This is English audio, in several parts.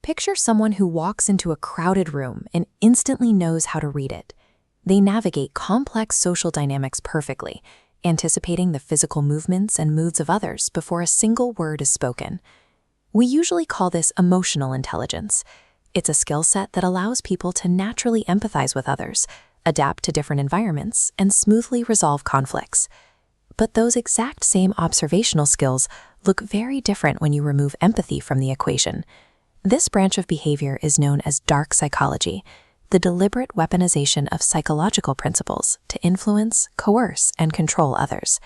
Picture someone who walks into a crowded room and instantly knows how to read it. They navigate complex social dynamics perfectly, anticipating the physical movements and moods of others before a single word is spoken. We usually call this emotional intelligence. It's a skill set that allows people to naturally empathize with others, adapt to different environments, and smoothly resolve conflicts. But those exact same observational skills look very different when you remove empathy from the equation. This branch of behavior is known as dark psychology, the deliberate weaponization of psychological principles to influence, coerce, and control others.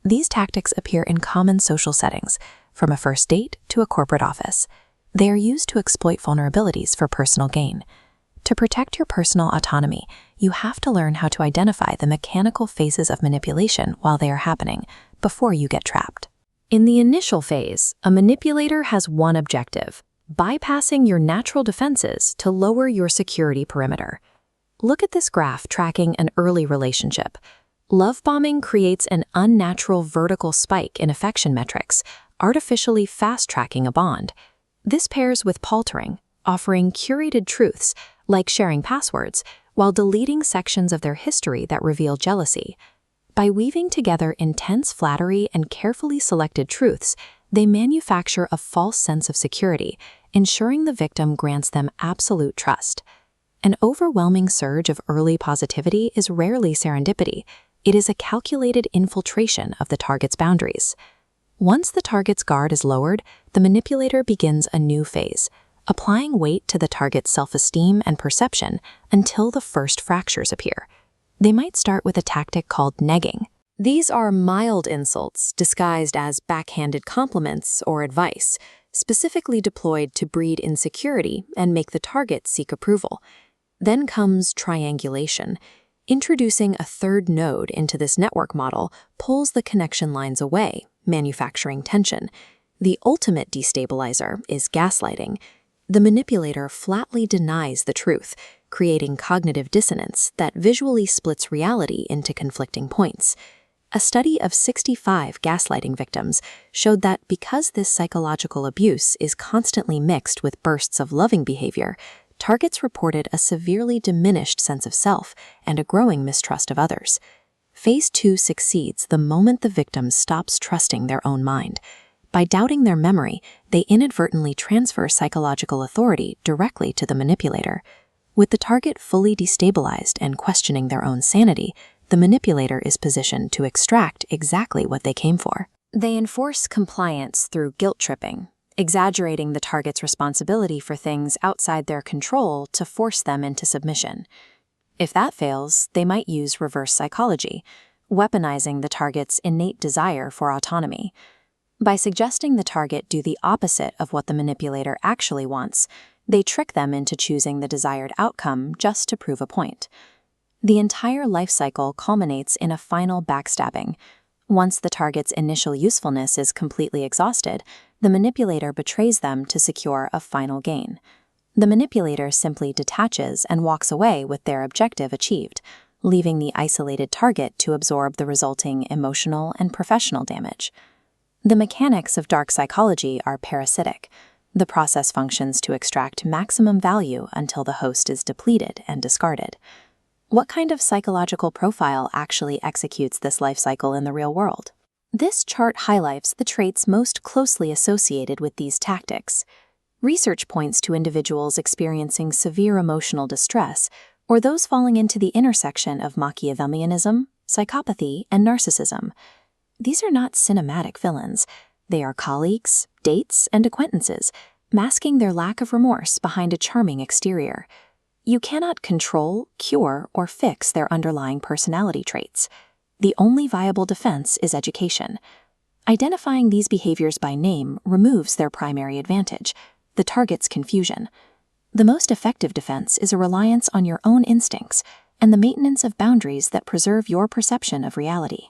These tactics appear in common social settings, from a first date to a corporate office. They are used to exploit vulnerabilities for personal gain. To protect your personal autonomy, you have to learn how to identify the mechanical phases of manipulation while they are happening, before you get trapped. In the initial phase, a manipulator has one objective: bypassing your natural defenses to lower your security perimeter. Look at this graph tracking an early relationship. Love bombing creates an unnatural vertical spike in affection metrics, artificially fast-tracking a bond. This pairs with paltering, offering curated truths, like sharing passwords, while deleting sections of their history that reveal jealousy. By weaving together intense flattery and carefully selected truths, they manufacture a false sense of security, ensuring the victim grants them absolute trust. An overwhelming surge of early positivity is rarely serendipity. It is a calculated infiltration of the target's boundaries. Once the target's guard is lowered, the manipulator begins a new phase, applying weight to the target's self-esteem and perception until the first fractures appear. They might start with a tactic called negging. These are mild insults disguised as backhanded compliments or advice, specifically deployed to breed insecurity and make the target seek approval. Then comes triangulation. Introducing a third node into this network model pulls the connection lines away, manufacturing tension. The ultimate destabilizer is gaslighting. The manipulator flatly denies the truth, creating cognitive dissonance that visually splits reality into conflicting points. A study of 65 gaslighting victims showed that because this psychological abuse is constantly mixed with bursts of loving behavior, targets reported a severely diminished sense of self and a growing mistrust of others. Phase 2 succeeds the moment the victim stops trusting their own mind. By doubting their memory, they inadvertently transfer psychological authority directly to the manipulator. With the target fully destabilized and questioning their own sanity, the manipulator is positioned to extract exactly what they came for. They enforce compliance through guilt tripping, exaggerating the target's responsibility for things outside their control to force them into submission. If that fails, they might use reverse psychology, weaponizing the target's innate desire for autonomy. By suggesting the target do the opposite of what the manipulator actually wants, they trick them into choosing the desired outcome just to prove a point. The entire life cycle culminates in a final backstabbing. Once the target's initial usefulness is completely exhausted, the manipulator betrays them to secure a final gain. The manipulator simply detaches and walks away with their objective achieved, leaving the isolated target to absorb the resulting emotional and professional damage. The mechanics of dark psychology are parasitic. The process functions to extract maximum value until the host is depleted and discarded. What kind of psychological profile actually executes this life cycle in the real world? This chart highlights the traits most closely associated with these tactics. Research points to individuals experiencing severe emotional distress, or those falling into the intersection of Machiavellianism, psychopathy, and narcissism. These are not cinematic villains. They are colleagues, dates, and acquaintances, masking their lack of remorse behind a charming exterior. You cannot control, cure, or fix their underlying personality traits. The only viable defense is education. Identifying these behaviors by name removes their primary advantage, the target's confusion. The most effective defense is a reliance on your own instincts and the maintenance of boundaries that preserve your perception of reality.